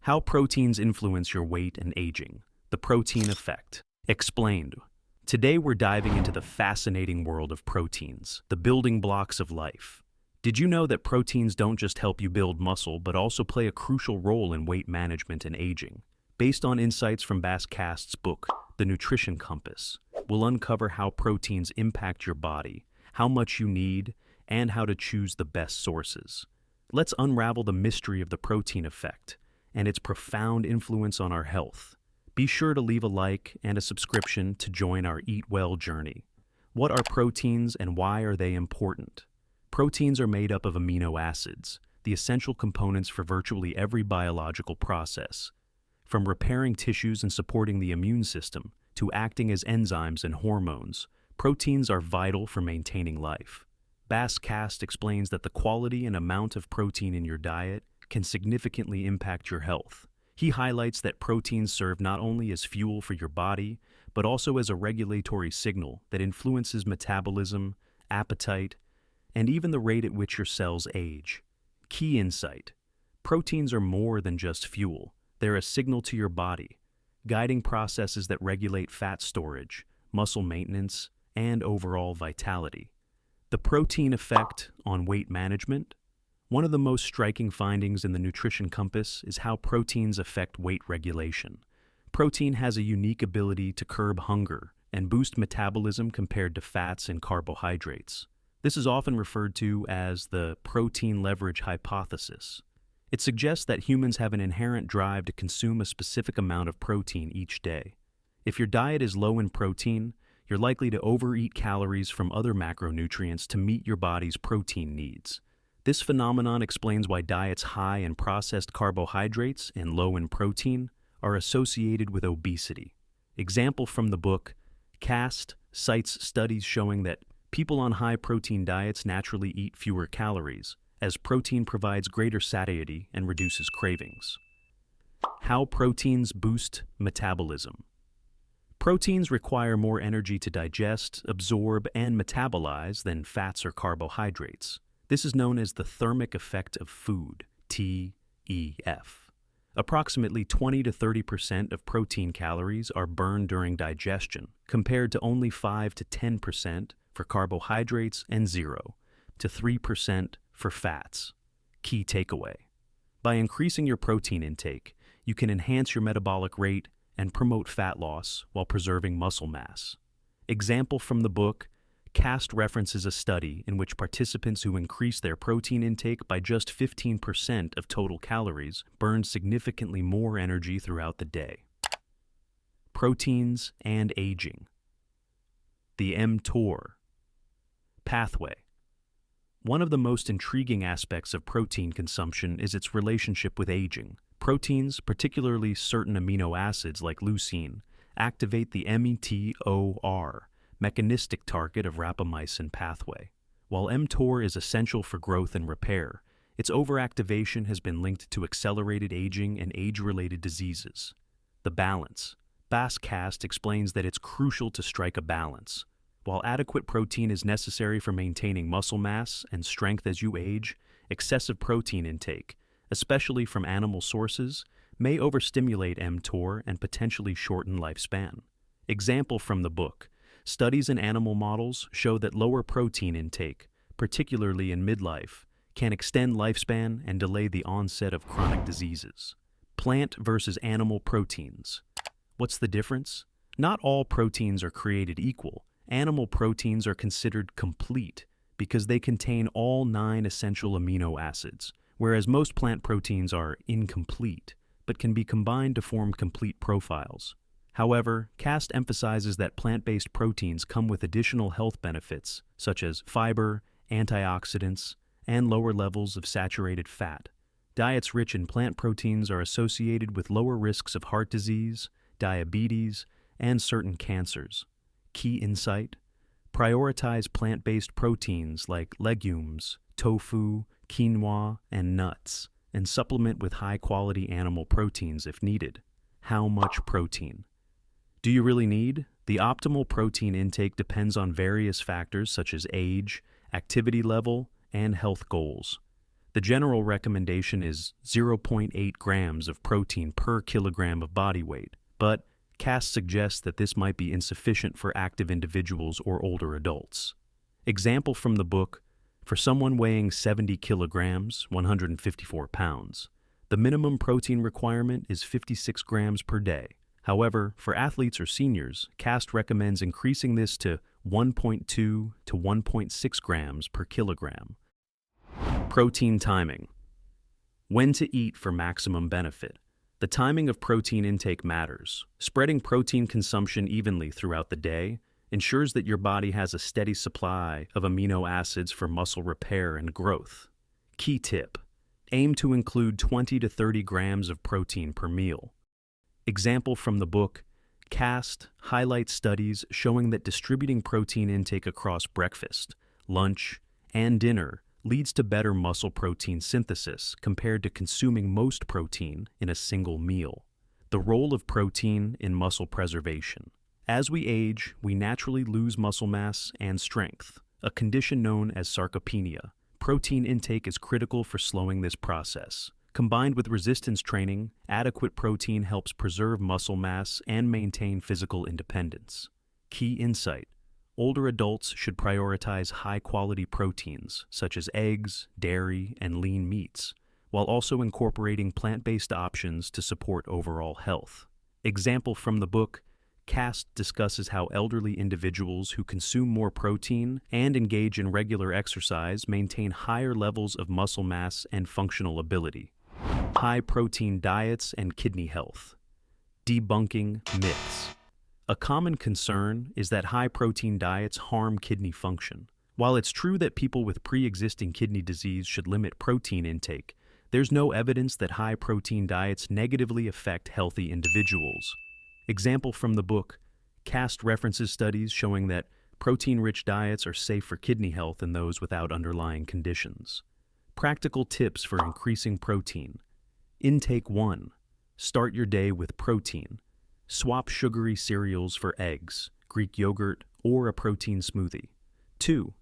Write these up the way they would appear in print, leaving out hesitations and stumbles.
How proteins influence your weight and aging. The protein effect. Explained. Today we're diving into the fascinating world of proteins, the building blocks of life. Did you know that proteins don't just help you build muscle, but also play a crucial role in weight management and aging? Based on insights from Kast's book, The Nutrition Compass, we'll uncover how proteins impact your body, how much you need, and how to choose the best sources. Let's unravel the mystery of the protein effect and its profound influence on our health. Be sure to leave a like and a subscription to join our Eat Well journey. What are proteins and why are they important? Proteins are made up of amino acids, the essential components for virtually every biological process. From repairing tissues and supporting the immune system to acting as enzymes and hormones, proteins are vital for maintaining life. Kast explains that the quality and amount of protein in your diet can significantly impact your health. He highlights that proteins serve not only as fuel for your body, but also as a regulatory signal that influences metabolism, appetite, and even the rate at which your cells age. Key insight: proteins are more than just fuel. They're a signal to your body, guiding processes that regulate fat storage, muscle maintenance, and overall vitality. The protein effect on weight management. One of the most striking findings in the Nutrition Compass is how proteins affect weight regulation. Protein has a unique ability to curb hunger and boost metabolism compared to fats and carbohydrates. This is often referred to as the protein leverage hypothesis. It suggests that humans have an inherent drive to consume a specific amount of protein each day. If your diet is low in protein, you're likely to overeat calories from other macronutrients to meet your body's protein needs. This phenomenon explains why diets high in processed carbohydrates and low in protein are associated with obesity. Example from the book, Kast cites studies showing that people on high-protein diets naturally eat fewer calories, as protein provides greater satiety and reduces cravings. How proteins boost metabolism. Proteins require more energy to digest, absorb, and metabolize than fats or carbohydrates. This is known as the thermic effect of food, TEF. Approximately 20 to 30% of protein calories are burned during digestion, compared to only 5 to 10% for carbohydrates and 0 to 3% for fats. Key takeaway: by increasing your protein intake, you can enhance your metabolic rate and promote fat loss while preserving muscle mass. Example from the book, Kast references a study in which participants who increased their protein intake by just 15% of total calories burned significantly more energy throughout the day. Proteins and aging. The mTOR pathway. One of the most intriguing aspects of protein consumption is its relationship with aging. Proteins, particularly certain amino acids like leucine, activate the mTOR, mechanistic target of rapamycin pathway. While mTOR is essential for growth and repair, its overactivation has been linked to accelerated aging and age-related diseases. The balance. Kast explains that it's crucial to strike a balance. While adequate protein is necessary for maintaining muscle mass and strength as you age, excessive protein intake, especially from animal sources, may overstimulate mTOR and potentially shorten lifespan. Example from the book, studies in animal models show that lower protein intake, particularly in midlife, can extend lifespan and delay the onset of chronic diseases. Plant versus animal proteins. What's the difference? Not all proteins are created equal. Animal proteins are considered complete because they contain all 9 essential amino acids, whereas most plant proteins are incomplete, but can be combined to form complete profiles. However, Kast emphasizes that plant-based proteins come with additional health benefits, such as fiber, antioxidants, and lower levels of saturated fat. Diets rich in plant proteins are associated with lower risks of heart disease, diabetes, and certain cancers. Key insight: prioritize plant-based proteins like legumes, tofu, quinoa, and nuts, and supplement with high-quality animal proteins if needed. How much protein? Do you really need? The optimal protein intake depends on various factors such as age, activity level, and health goals. The general recommendation is 0.8 grams of protein per kilogram of body weight, but Kast suggests that this might be insufficient for active individuals or older adults. Example from the book: for someone weighing 70 kilograms, 154 pounds, the minimum protein requirement is 56 grams per day. However, for athletes or seniors, Kast recommends increasing this to 1.2 to 1.6 grams per kilogram. Protein timing. When to eat for maximum benefit. The timing of protein intake matters. Spreading protein consumption evenly throughout the day ensures that your body has a steady supply of amino acids for muscle repair and growth. Key tip: aim to include 20 to 30 grams of protein per meal. Example from the book: Kast highlights studies showing that distributing protein intake across breakfast, lunch, and dinner leads to better muscle protein synthesis compared to consuming most protein in a single meal. The role of protein in muscle preservation. As we age, we naturally lose muscle mass and strength, a condition known as sarcopenia. Protein intake is critical for slowing this process. Combined with resistance training, adequate protein helps preserve muscle mass and maintain physical independence. Key insight: older adults should prioritize high-quality proteins such as eggs, dairy, and lean meats, while also incorporating plant-based options to support overall health. Example from the book: Kast discusses how elderly individuals who consume more protein and engage in regular exercise maintain higher levels of muscle mass and functional ability. High-protein diets and kidney health. Debunking myths. A common concern is that high-protein diets harm kidney function. While it's true that people with pre-existing kidney disease should limit protein intake, there's no evidence that high-protein diets negatively affect healthy individuals. Example from the book: Kast references studies showing that protein-rich diets are safe for kidney health in those without underlying conditions. Practical tips for increasing protein. Intake 1. Start your day with protein. Swap sugary cereals for eggs, Greek yogurt, or a protein smoothie. 2.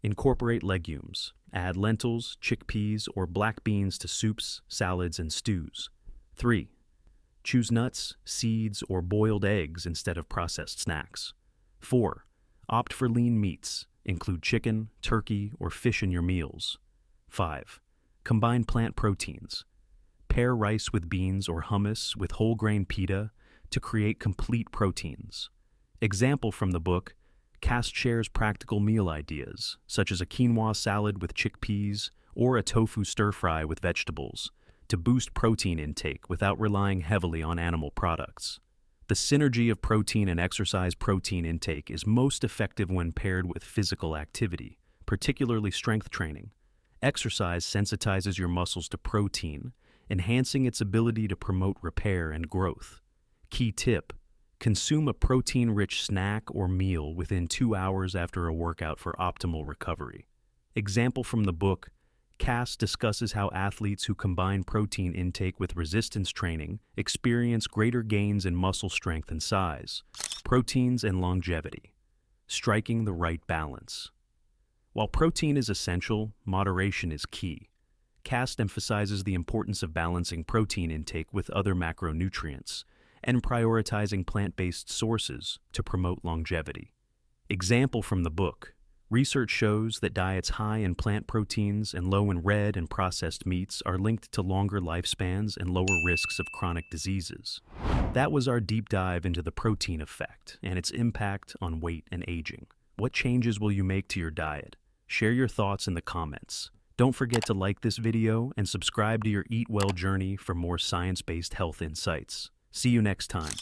Incorporate legumes. Add lentils, chickpeas, or black beans to soups, salads, and stews. 3. Choose nuts, seeds, or boiled eggs instead of processed snacks. 4. Opt for lean meats. Include chicken, turkey, or fish in your meals. 5. Combine plant proteins. Pair rice with beans or hummus with whole grain pita to create complete proteins. Example from the book: Kast shares practical meal ideas, such as a quinoa salad with chickpeas or a tofu stir-fry with vegetables, to boost protein intake without relying heavily on animal products. The synergy of protein and exercise protein intake is most effective when paired with physical activity, particularly strength training. Exercise sensitizes your muscles to protein, enhancing its ability to promote repair and growth. Key tip: consume a protein-rich snack or meal within 2 hours after a workout for optimal recovery. Example from the book: Kast discusses how athletes who combine protein intake with resistance training experience greater gains in muscle strength and size, proteins, and longevity. Striking the right balance. While protein is essential, moderation is key. Kast emphasizes the importance of balancing protein intake with other macronutrients and prioritizing plant-based sources to promote longevity. Example from the book: research shows that diets high in plant proteins and low in red and processed meats are linked to longer lifespans and lower risks of chronic diseases. That was our deep dive into the protein effect and its impact on weight and aging. What changes will you make to your diet? Share your thoughts in the comments. Don't forget to like this video and subscribe to your Eat Well journey for more science-based health insights. See you next time.